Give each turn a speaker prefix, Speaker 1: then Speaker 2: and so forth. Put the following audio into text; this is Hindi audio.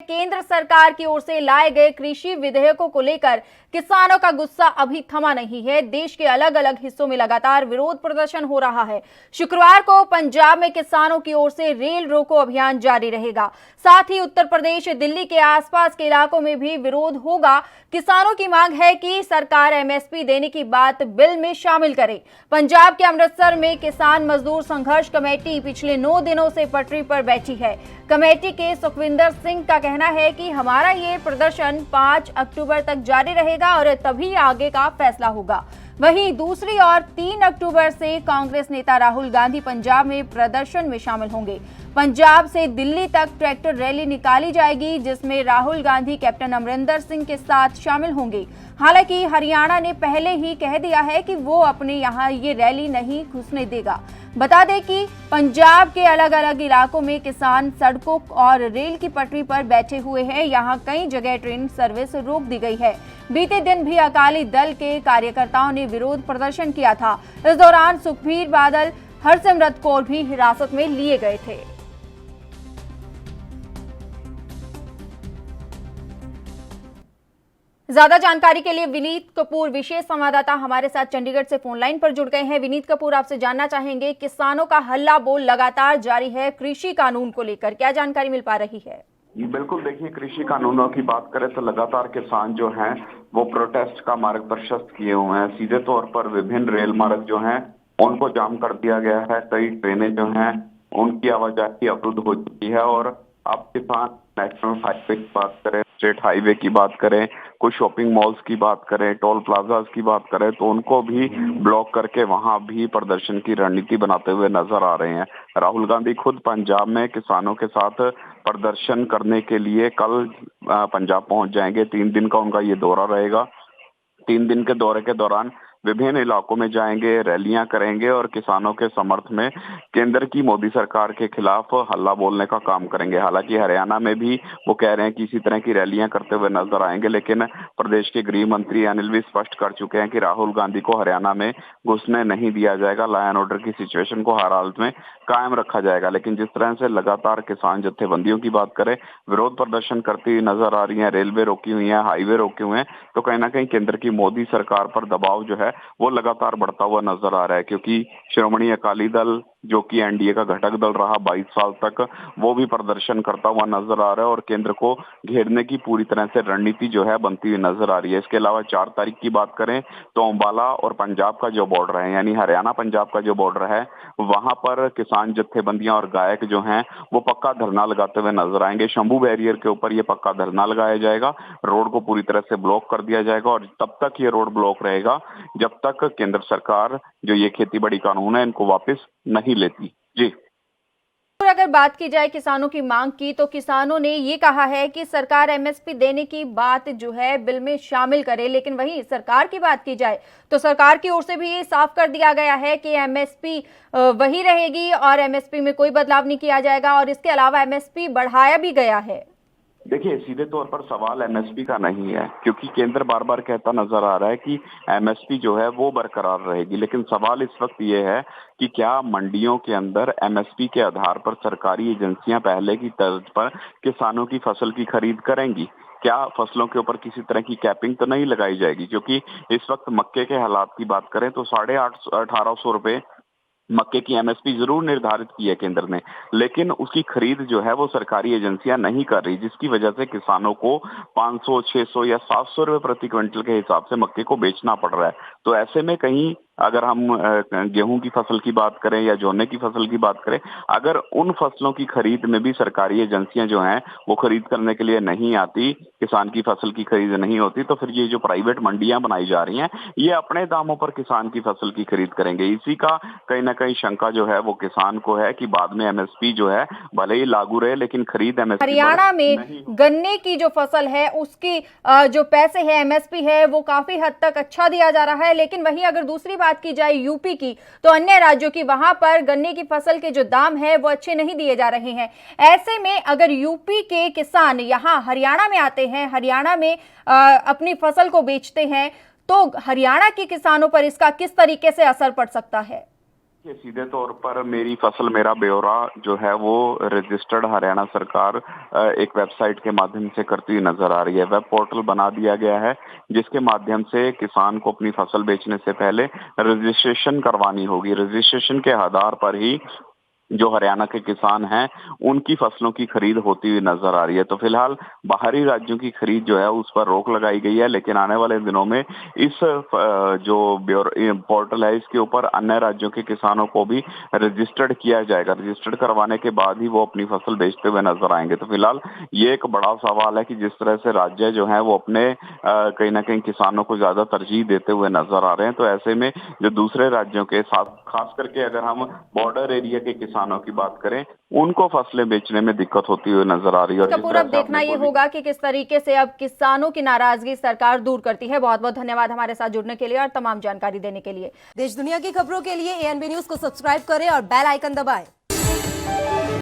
Speaker 1: केंद्र सरकार की ओर से लाए गए कृषि विधेयकों को लेकर किसानों का गुस्सा अभी थमा नहीं है। देश के अलग अलग हिस्सों में लगातार विरोध प्रदर्शन हो रहा है। शुक्रवार को पंजाब में किसानों की ओर से रेल रोको अभियान जारी रहेगा। साथ ही उत्तर प्रदेश, दिल्ली के आसपास के इलाकों में भी विरोध होगा। किसानों की मांग है कि सरकार एमएसपी देने की बात बिल में शामिल करे। पंजाब के अमृतसर में किसान मजदूर संघर्ष कमेटी पिछले 9 दिनों से पटरी पर बैठी है। कमेटी के सुखविंदर सिंह का कहना है कि हमारा ये प्रदर्शन 5 अक्टूबर तक जारी रहेगा और तभी आगे का फैसला होगा। वहीं दूसरी ओर 3 अक्टूबर से कांग्रेस नेता राहुल गांधी पंजाब में प्रदर्शन में शामिल होंगे। पंजाब से दिल्ली तक ट्रैक्टर रैली निकाली जाएगी, जिसमें राहुल गांधी कैप्टन अमरिंदर सिंह के साथ शामिल होंगे। हालांकि हरियाणा ने पहले ही कह दिया है कि वो अपने यहां ये रैली नहीं घुसने देगा। बता दें कि पंजाब के अलग अलग इलाकों में किसान सड़कों और रेल की पटरी पर बैठे हुए हैं। यहां कई जगह ट्रेन सर्विस रोक दी गई है। बीते दिन भी अकाली दल के कार्यकर्ताओं ने विरोध प्रदर्शन किया था। इस दौरान सुखबीर बादल, हरसिमरत कौर भी हिरासत में लिए गए थे। ज्यादा जानकारी के लिए विनीत कपूर, विशेष संवाददाता, हमारे साथ चंडीगढ़ से फोन लाइन पर जुड़ गए हैं। विनीत कपूर, आपसे जानना चाहेंगे, किसानों का हल्ला बोल लगातार जारी है कृषि कानून को लेकर, क्या जानकारी मिल पा रही है?
Speaker 2: बिल्कुल, देखिए, कृषि कानूनों की बात करें तो लगातार किसान जो हैं वो प्रोटेस्ट का मार्ग प्रशस्त किए हुए हैं। सीधे तौर पर विभिन्न रेल मार्ग जो हैं उनको जाम कर दिया गया है। कई ट्रेनें जो हैं उनकी आवाजाही अवरुद्ध हो चुकी है और अब किसान नेशनल हाईवे की बात करें, स्टेट हाईवे की बात करें, कुछ शॉपिंग मॉल्स की बात करें, टोल प्लाजाज की बात करें, तो उनको भी ब्लॉक करके वहां भी प्रदर्शन की रणनीति बनाते हुए नजर आ रहे हैं। राहुल गांधी खुद पंजाब में किसानों के साथ प्रदर्शन करने के लिए कल पंजाब पहुंच जाएंगे। 3 दिन का उनका ये दौरा रहेगा। 3 दिन के दौरे के दौरान विभिन्न इलाकों में जाएंगे, रैलियां करेंगे और किसानों के समर्थ में केंद्र की मोदी सरकार के खिलाफ हल्ला बोलने का काम करेंगे। हालांकि हरियाणा में भी वो कह रहे हैं कि इसी तरह की रैलियां करते हुए नजर आएंगे, लेकिन प्रदेश के गृह मंत्री अनिल विज स्पष्ट कर चुके हैं कि राहुल गांधी को हरियाणा में घुसने नहीं दिया जाएगा। लॉ एंड ऑर्डर की सिचुएशन को हर हालत में कायम रखा जाएगा। लेकिन जिस तरह से लगातार किसान जत्थेबंदियों की बात करें, विरोध प्रदर्शन करती हुई नजर आ रही है, रेलवे रोकी हुई है, हाईवे रोके हुए हैं, तो कहीं ना कहीं केंद्र की मोदी सरकार पर दबाव जो है वो लगातार बढ़ता हुआ नजर आ रहा है। क्योंकि श्रोमणी अकाली दल, जो कि एनडीए का घटक दल रहा 22 साल तक, वो भी प्रदर्शन करता हुआ नजर आ रहा है और केंद्र को घेरने की पूरी तरह से रणनीति जो है बनती हुई नजर आ रही है। इसके अलावा 4 तारीख की बात करें तो अंबाला और पंजाब का जो बॉर्डर है, यानी हरियाणा पंजाब का जो बॉर्डर है, वहां पर किसान जत्थेबंदियां और गायक जो हैं वो पक्का धरना लगाते हुए नजर आएंगे। शंभू बैरियर के ऊपर ये पक्का धरना लगाया जाएगा, रोड को पूरी तरह से ब्लॉक कर दिया जाएगा और तब तक ये रोड ब्लॉक रहेगा जब तक केंद्र सरकार जो ये खेती बाड़ी कानून है इनको वापस नहीं लेती। जी,
Speaker 1: और अगर बात की जाए किसानों की मांग की, तो किसानों ने ये कहा है कि सरकार एमएसपी देने की बात जो है बिल में शामिल करे। लेकिन वहीं सरकार की बात की जाए तो सरकार की ओर से भी ये साफ कर दिया गया है कि एमएसपी वही रहेगी और एमएसपी में कोई बदलाव नहीं किया जाएगा और इसके अलावा एमएसपी बढ़ाया भी गया है।
Speaker 2: देखिए, सीधे तौर पर सवाल एमएसपी का नहीं है, क्योंकि केंद्र बार बार कहता नजर आ रहा है कि एमएसपी जो है वो बरकरार रहेगी। लेकिन सवाल इस वक्त ये है कि क्या मंडियों के अंदर एमएसपी के आधार पर सरकारी एजेंसियां पहले की तर्ज पर किसानों की फसल की खरीद करेंगी? क्या फसलों के ऊपर किसी तरह की कैपिंग तो नहीं लगाई जाएगी? क्योंकि इस वक्त मक्के के हालात की बात करें तो 1850 रुपए मक्के की एमएसपी जरूर निर्धारित की है केंद्र ने, लेकिन उसकी खरीद जो है वो सरकारी एजेंसियां नहीं कर रही, जिसकी वजह से किसानों को 500, 600 या 700 रुपए प्रति क्विंटल के हिसाब से मक्के को बेचना पड़ रहा है। तो ऐसे में कहीं अगर हम गेहूं की फसल की बात करें या जोने की फसल की बात करें, अगर उन फसलों की खरीद में भी सरकारी एजेंसियां जो हैं वो खरीद करने के लिए नहीं आती, किसान की फसल की खरीद नहीं होती, तो फिर ये जो प्राइवेट मंडियां बनाई जा रही हैं ये अपने दामों पर किसान की फसल की खरीद करेंगे। इसी का कहीं ना कहीं शंका जो है वो किसान को है कि बाद में एमएसपी जो है भले ही लागू रहे लेकिन खरीद एमएसपी
Speaker 1: हरियाणा में गन्ने की जो फसल है उसकी जो पैसे है, एमएसपी है, वो काफी हद तक अच्छा दिया जा रहा है। लेकिन वहीं अगर दूसरी बात की जाए यूपी की, तो अन्य राज्यों की, वहां पर गन्ने की फसल के जो दाम है वो अच्छे नहीं दिए जा रहे हैं। ऐसे में अगर यूपी के किसान यहाँ हरियाणा में आते हैं, हरियाणा में अपनी फसल को बेचते हैं, तो हरियाणा के किसानों पर इसका किस तरीके से असर पड़ सकता है?
Speaker 2: कि सीधे तौर पर मेरी फसल मेरा ब्यौरा जो है वो रजिस्टर्ड हरियाणा सरकार एक वेबसाइट के माध्यम से करती हुई नजर आ रही है। वेब पोर्टल बना दिया गया है जिसके माध्यम से किसान को अपनी फसल बेचने से पहले रजिस्ट्रेशन करवानी होगी। रजिस्ट्रेशन के आधार पर ही जो हरियाणा के किसान हैं उनकी फसलों की खरीद होती हुई नजर आ रही है। तो फिलहाल बाहरी राज्यों की खरीद जो है उस पर रोक लगाई गई है, लेकिन आने वाले दिनों में इस जो पोर्टल है इसके ऊपर अन्य राज्यों के किसानों को भी रजिस्टर्ड किया जाएगा। रजिस्टर्ड करवाने के बाद ही वो अपनी फसल बेचते हुए नजर आएंगे। तो फिलहाल ये एक बड़ा सवाल है कि जिस तरह से राज्य जो है वो अपने कहीं ना कहीं किसानों को ज्यादा तरजीह देते हुए नजर आ रहे हैं। तो ऐसे में जो दूसरे राज्यों के साथ खास करके अगर हम बॉर्डर एरिया के किसानों की बात करें उनको फसलें बेचने में दिक्कत होती हुई नजर आ रही है। और जिस
Speaker 1: कपूर,
Speaker 2: तरह
Speaker 1: अब
Speaker 2: से
Speaker 1: देखना
Speaker 2: आपने
Speaker 1: ये होगा कि किस तरीके से अब किसानों की नाराजगी सरकार दूर करती है। बहुत बहुत धन्यवाद हमारे साथ जुड़ने के लिए और तमाम जानकारी देने के लिए।
Speaker 3: देश दुनिया की खबरों के लिए एएनबी न्यूज को सब्सक्राइब करें और बेल आइकन दबाएं।